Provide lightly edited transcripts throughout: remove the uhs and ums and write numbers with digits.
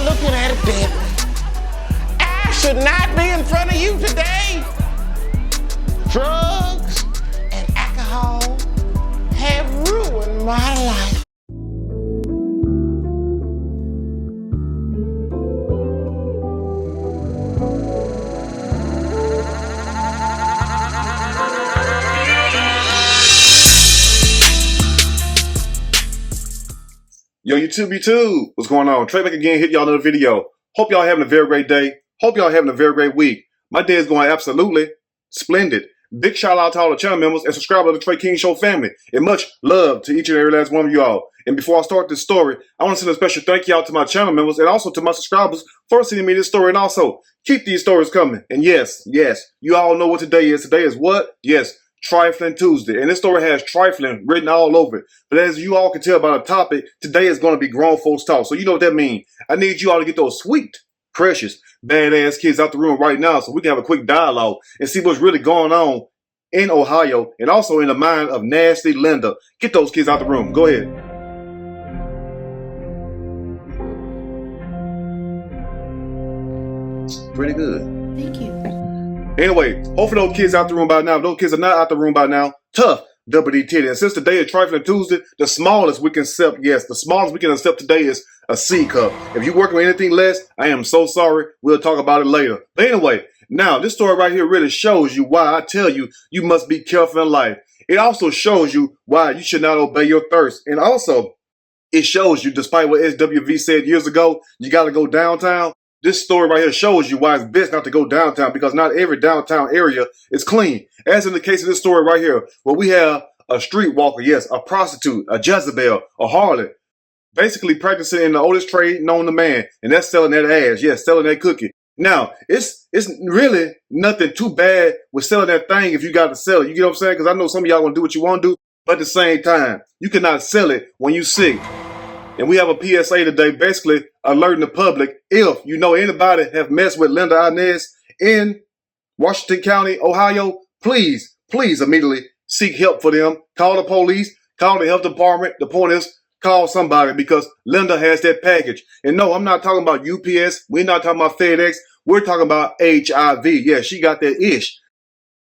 looking at it different. I should not be in front of you today. Drugs and alcohol have ruined my life. Yo, YouTube, what's going on? Trey back again, hit y'all another video. Hope y'all having a very great day. Hope y'all having a very great week. My day is going absolutely splendid. Big shout out to all the channel members and subscribers of the Trey King Show family. And much love to each and every last one of y'all. And before I start this story, I want to send a special thank you out to my channel members and also to my subscribers for sending me this story. And also, keep these stories coming. And yes, you all know what today is. Today is what? Yes, Trifling Tuesday. And this story has trifling written all over it. But as you all can tell by the topic, today is going to be grown folks talk. So you know what that means. I need you all to get those sweet, precious, badass kids out the room right now so we can have a quick dialogue and see what's really going on in Ohio and also in the mind of nasty Linda. Get those kids out the room. Go ahead. Pretty good. Thank you. Anyway, hopefully those kids out the room by now. If those kids are not out the room by now, tough WD titty. And since today is Trifling Tuesday, the smallest we can accept, yes, the smallest we can accept today is a C cup. If you're working with anything less, I am so sorry. We'll talk about it later. But anyway, now this story right here really shows you why I tell you you must be careful in life. It also shows you why you should not obey your thirst. And also, it shows you, despite what SWV said years ago, you got to go downtown. This story right here shows you why it's best not to go downtown because not every downtown area is clean. As in the case of this story right here, where we have a streetwalker, yes, a prostitute, a Jezebel, a harlot, basically practicing in the oldest trade known to man, and that's selling that ass, yes, selling that cookie. Now, it's really nothing too bad with selling that thing if you got to sell it. You get what I'm saying? Because I know some of y'all want to do what you want to do, but at the same time, you cannot sell it when you sick. And we have a PSA today basically alerting the public if you know anybody have messed with Linda Inez in Washington County, Ohio, please immediately seek help for them. Call the police, call the health department. The point is, call somebody because Linda has that package. And no, I'm not talking about UPS. We're not talking about FedEx. We're talking about HIV. Yeah, she got that ish.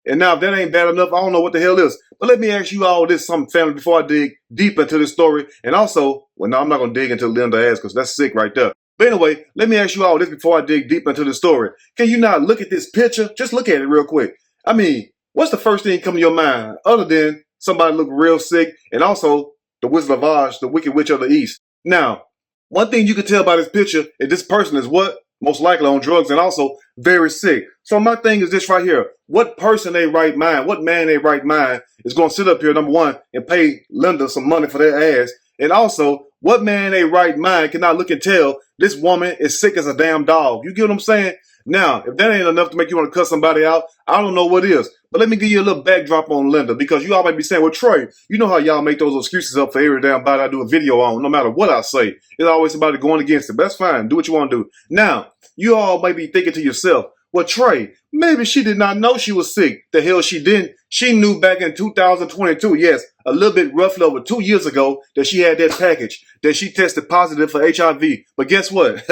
And now if that ain't bad enough, I don't know what the hell is. But let me ask you all this, something, family, before I dig deep into this story. And also, well, no, I'm not going to dig into Linda ass because that's sick right there. But anyway, let me ask you all this before I dig deep into the story. Can you not look at this picture? Just look at it real quick. I mean, what's the first thing come to your mind other than somebody look real sick and also the Wizard of Oz, the Wicked Witch of the East? Now, one thing you can tell by this picture is this person is what? Most likely on drugs and also very sick. So my thing is this right here. What person in their right mind, what man in their right mind is going to sit up here, number one, and pay Linda some money for their ass? And also, what man in their right mind cannot look and tell this woman is sick as a damn dog? You get what I'm saying? Now, if that ain't enough to make you want to cut somebody out, I don't know what is. But let me give you a little backdrop on Linda because you all might be saying, well, Trey, you know how y'all make those excuses up for every damn body I do a video on, no matter what I say. It's always somebody going against it. But that's fine. Do what you want to do. Now, you all might be thinking to yourself, well, Trey, maybe she did not know she was sick. The hell she didn't. She knew back in 2022, yes, a little bit roughly over 2 years ago, that she had that package, that she tested positive for HIV. But guess what?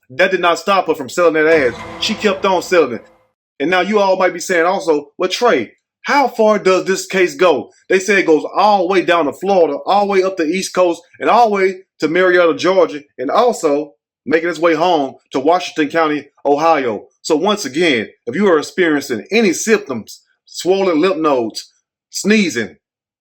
That did not stop her from selling that ass. She kept on selling it. And now you all might be saying also, well, Trey, how far does this case go? They say it goes all the way down to Florida, all the way up the East Coast, and all the way to Marietta, Georgia, and also making its way home to Washington County, Ohio. So once again, if you are experiencing any symptoms, swollen lymph nodes, sneezing,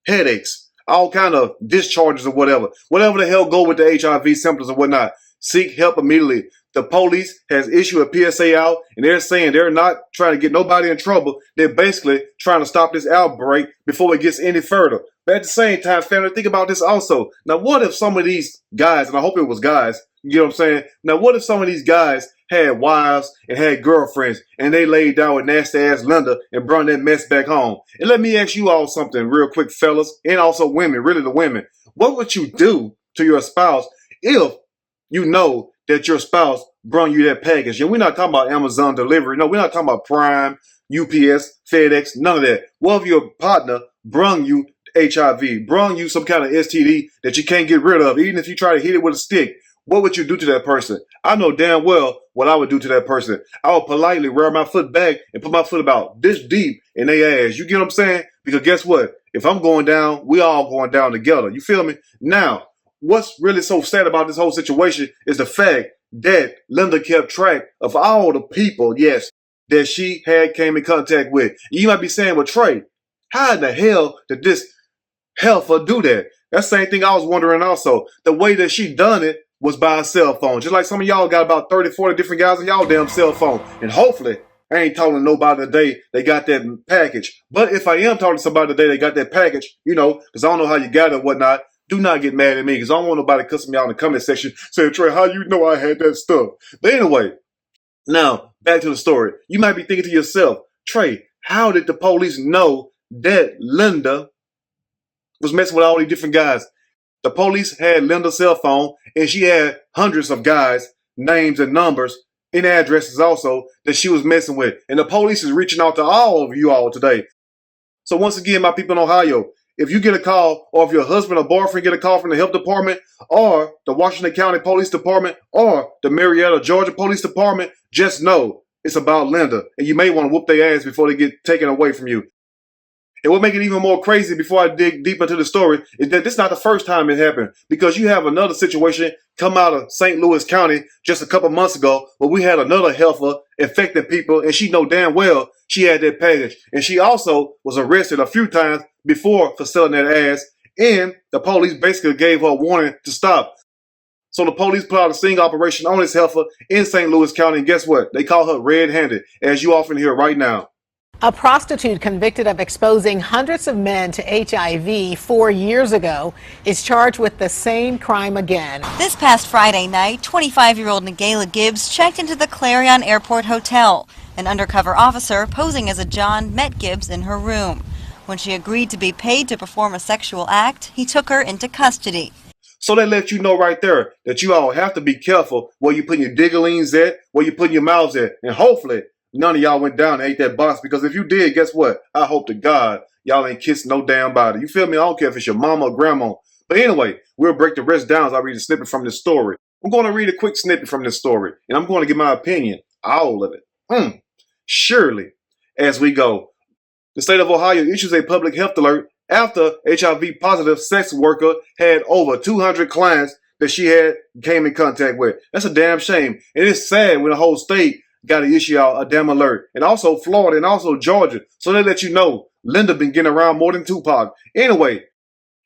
headaches, all kind of discharges or whatever the hell go with the HIV symptoms or whatnot, seek help immediately. The police has issued a PSA out, and they're saying they're not trying to get nobody in trouble. They're basically trying to stop this outbreak before it gets any further. But at the same time, family, think about this also. Now, what if some of these guys, and I hope it was guys, you know what I'm saying? Now, what if some of these guys had wives and had girlfriends, and they laid down with nasty-ass Linda and brought that mess back home? And let me ask you all something real quick, fellas, and also women, really the women. What would you do to your spouse if you know that your spouse brought you that package? And we're not talking about Amazon delivery. No, we're not talking about Prime, UPS, FedEx, none of that. What if your partner brung you HIV, brung you some kind of STD that you can't get rid of, even if you try to hit it with a stick? what would you do to that person? I know damn well what I would do to that person. I would politely rear my foot back and put my foot about this deep in their ass. You get what I'm saying? Because guess what? If I'm going down, we all going down together. You feel me? Now, what's really so sad about this whole situation is the fact that Linda kept track of all the people, yes, that she had came in contact with. You might be saying, well, Trey, how in the hell did this heifer do that? That same thing I was wondering also. The way that she done it was by a cell phone. Just like some of y'all got about 30, 40 different guys on y'all damn cell phone. And hopefully, I ain't talking to nobody today they got that package. But if I am talking to somebody today they got that package, you know, because I don't know how you got it and whatnot, do not get mad at me because I don't want nobody cussing me out in the comment section saying, Trey, how you know I had that stuff? But anyway, now back to the story. You might be thinking to yourself, Trey, how did the police know that Linda was messing with all these different guys? The police had Linda's cell phone and she had hundreds of guys, names and numbers and addresses also that she was messing with. And the police is reaching out to all of you all today. So once again, my people in Ohio, if you get a call or if your husband or boyfriend get a call from the health department or the Washington County Police Department or the Marietta, Georgia Police Department, just know it's about Linda. And you may want to whoop their ass before they get taken away from you. And what makes it even more crazy before I dig deep into the story is that this is not the first time it happened, because you have another situation come out of St. Louis County just a couple months ago where we had another heifer infecting people, and she know damn well she had that package. And she also was arrested a few times before for selling that ass, and the police basically gave her a warning to stop. So the police put out a sting operation on this heifer in St. Louis County, and guess what? They call her red-handed, as you often hear right now. A prostitute convicted of exposing hundreds of men to HIV 4 years ago is charged with the same crime again. This past Friday night, 25-year-old Nagayla Gibbs checked into the Clarion Airport Hotel. An undercover officer posing as a John met Gibbs in her room. When she agreed to be paid to perform a sexual act, he took her into custody. So they let you know right there that you all have to be careful where you put your diggerlings at, where you put your mouths at, and hopefully none of y'all went down and ate that box, because if you did, guess what? I hope to God y'all ain't kissing no damn body. You feel me? I don't care if it's your mama or grandma. But anyway, we'll break the rest down as I read a snippet from this story. I'm going to read a quick snippet from this story, and I'm going to give my opinion, all of it. Surely, as we go. The state of Ohio issues a public health alert after HIV positive sex worker had over 200 clients that she had came in contact with. That's a damn shame. It is sad when the whole state got to issue out a damn alert. And also Florida and also Georgia. So they let you know Linda been getting around more than Tupac. Anyway,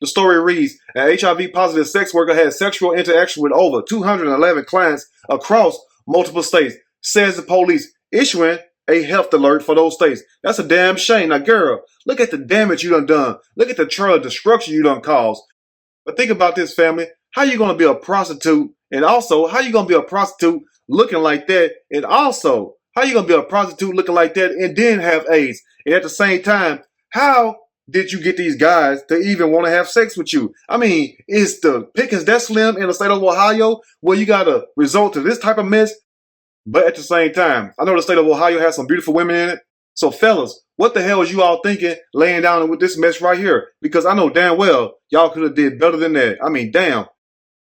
the story reads, an HIV positive sex worker had sexual interaction with over 211 clients across multiple states, says the police, issuing a health alert for those states. That's a damn shame. Now, girl, look at the damage you done. Look at the trail of destruction you done caused. But think about this, family. How you going to be a prostitute? And also, how you going to be a prostitute looking like that? And also, how you going to be a prostitute looking like that and then have AIDS? And at the same time, how did you get these guys to even want to have sex with you? I mean, is the pickings that slim in the state of Ohio where you got to resort to this type of mess? But at the same time, I know the state of Ohio has some beautiful women in it. So fellas, what the hell is you all thinking laying down with this mess right here? Because I know damn well y'all could have did better than that. I mean, damn.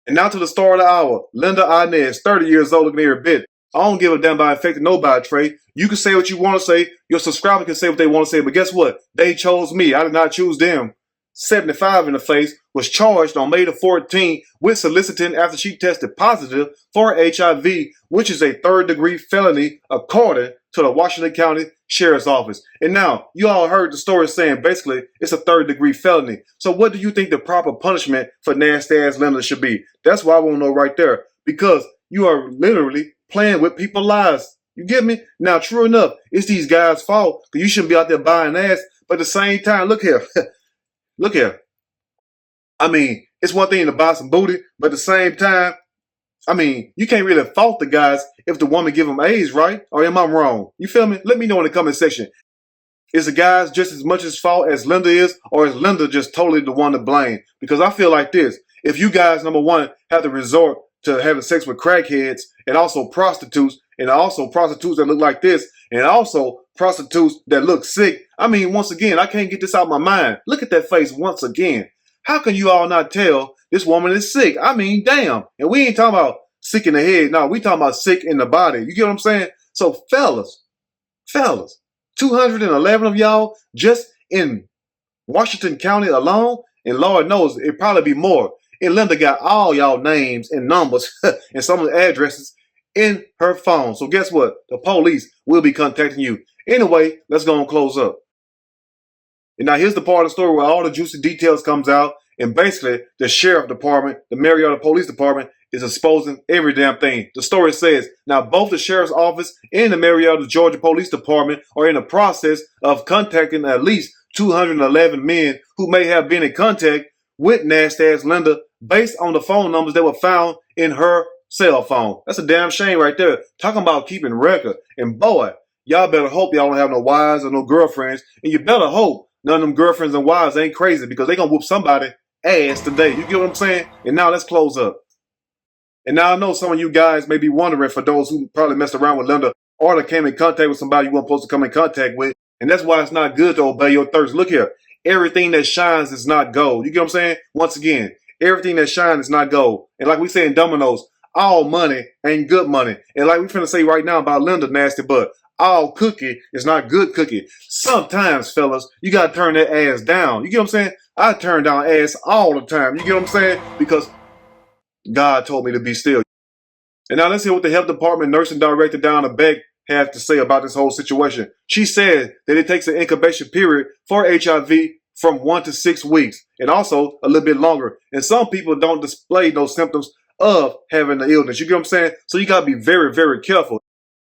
And now to the star of the hour, Linda Inez, 30 years old, looking here a bit. I don't give a damn about infecting nobody, Trey. You can say what you want to say. Your subscriber can say what they want to say. But guess what? They chose me. I did not choose them. 75 in the face was charged on May the 14th with soliciting after she tested positive for HIV, which is a third-degree felony according to the Washington County Sheriff's Office. And now, you all heard the story saying basically it's a third-degree felony. So what do you think the proper punishment for nasty-ass Linda should be? That's what I want to know right there. Because you are literally playing with people's lives. You get me? Now, true enough, it's these guys' fault because you shouldn't be out there buying ass. But at the same time, look here. Look here. I mean, it's one thing to buy some booty, but at the same time, I mean, you can't really fault the guys if the woman give them AIDS, right? Or am I wrong? You feel me? Let me know in the comment section. Is the guys just as much as fault as Linda is, or is Linda just totally the one to blame? Because I feel like this. If you guys, number one, have to resort to having sex with crackheads and also prostitutes that look like this, and also prostitutes that look sick. I mean, once again, I can't get this out of my mind. Look at that face once again. How can you all not tell This woman is sick. I mean, damn. And we ain't talking about sick in the head. No, we talking about sick in the body. You get what I'm saying? So fellas, 211 of y'all just in Washington County alone, and Lord knows it probably be more. And Linda got all y'all names and numbers and some of the addresses in her phone. So guess what? The police will be contacting you. Anyway, let's go and close up. And now here's the part of the story where all the juicy details comes out. And basically, the sheriff department, the Marietta Police Department, is exposing every damn thing. The story says, now both the sheriff's office and the Marietta, Georgia Police Department are in the process of contacting at least 211 men who may have been in contact with nasty ass Linda based on the phone numbers that were found in her cell phone. That's a damn shame right there. Talking about keeping record. And boy, y'all better hope y'all don't have no wives or no girlfriends. And you better hope none of them girlfriends and wives ain't crazy, because they gonna whoop somebody ass today. You get what I'm saying? And now let's close up. And now I know some of you guys may be wondering, for those who probably messed around with Linda or that came in contact with somebody you weren't supposed to come in contact with. And that's why it's not good to obey your thirst. Look here. Everything that shines is not gold. You get what I'm saying? Once again, everything that shines is not gold. And like we say in Domino's, all money ain't good money. And like we finna say right now about Linda nasty butt, all cookie is not good cookie. Sometimes, fellas, you gotta turn that ass down. You get what I'm saying? I turn down ass all the time. You get what I'm saying? Because God told me to be still. And now let's hear what the health department nursing director down the Beck have to say about this whole situation. She said that it takes an incubation period for HIV from 1 to 6 weeks, and also a little bit longer. And some people don't display those symptoms of having the illness. You get what I'm saying? So you gotta be very, very careful.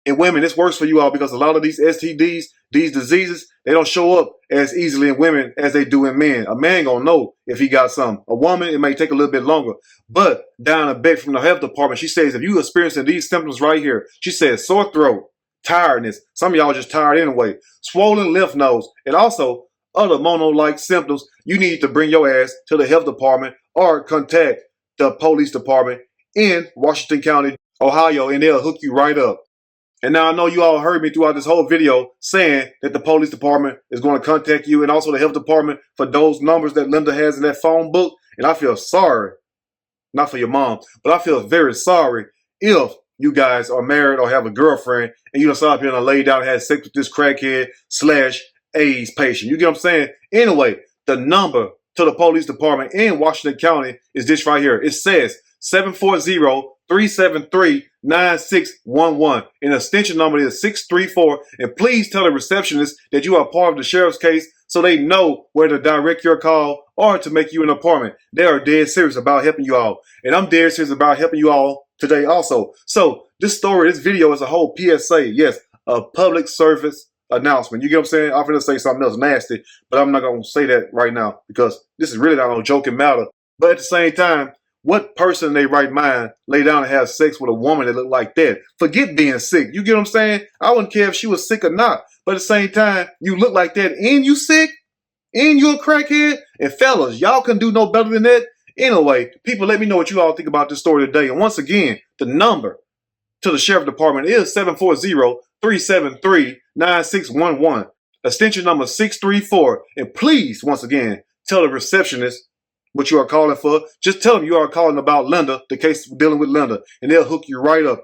And women, this works for you all, because a lot of these STDs, these diseases, they don't show up as easily in women as they do in men. A man gonna know if he got some. A woman, it may take a little bit longer. But down a bit from the health department, she says if you experiencing these symptoms right here, she says sore throat, tiredness, some of y'all just tired anyway, swollen lymph nodes, and also other mono-like symptoms, you need to bring your ass to the health department or contact the police department in Washington County, Ohio, and they'll hook you right up. And now I know you all heard me throughout this whole video saying that the police department is going to contact you, and also the health department, for those numbers that Linda has in that phone book. And I feel sorry, not for your mom, but I feel very sorry if you guys are married or have a girlfriend and you done saw up here and lay down and had sex with this crackhead / AIDS patient. You get what I'm saying? Anyway, the number to the police department in Washington County is this right here. It says 740-373-9611. And the extension number is 634. And please tell the receptionist that you are part of the sheriff's case, so they know where to direct your call or to make you an appointment. They are dead serious about helping you all. And I'm dead serious about helping you all today also. So this story, this video is a whole PSA. Yes, a public service announcement. You get what I'm saying? I'm going to say something else nasty, but I'm not going to say that right now, because this is really not no joking matter. But at the same time, what person in their right mind lay down and have sex with a woman that look like that? Forget being sick. You get what I'm saying? I wouldn't care if she was sick or not. But at the same time, you look like that and you sick and you a crackhead. And fellas, y'all can do no better than that. Anyway, people, let me know what you all think about this story today. And once again, the number to the sheriff department is 740-373-9611. Extension number 634. And please, once again, tell the receptionist what you are calling for. Just tell them you are calling about Linda, the case dealing with Linda, and they'll hook you right up.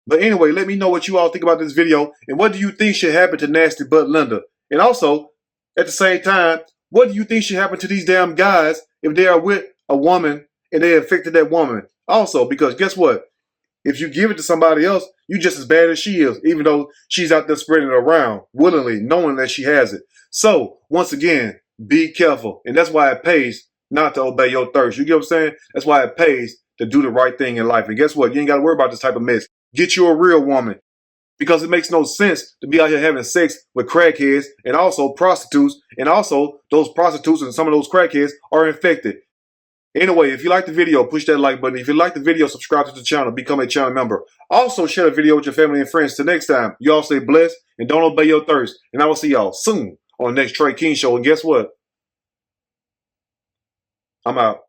But anyway, let me know what you all think about this video, and what do you think should happen to nasty butt Linda? And also, at the same time, what do you think should happen to these damn guys if they are with a woman and they infected that woman? Also, because guess what? If you give it to somebody else, you just as bad as she is, even though she's out there spreading it around willingly, knowing that she has it. So, once again, be careful. And that's why it pays not to obey your thirst. You get what I'm saying? That's why it pays to do the right thing in life. And guess what? You ain't got to worry about this type of mess. Get you a real woman. Because it makes no sense to be out here having sex with crackheads and also prostitutes. And also, those prostitutes and some of those crackheads are infected. Anyway, if you like the video, push that like button. If you like the video, subscribe to the channel. Become a channel member. Also, share the video with your family and friends. Till next time, you all stay blessed and don't obey your thirst. And I will see y'all soon on the next Trey King Show. And guess what? I'm out.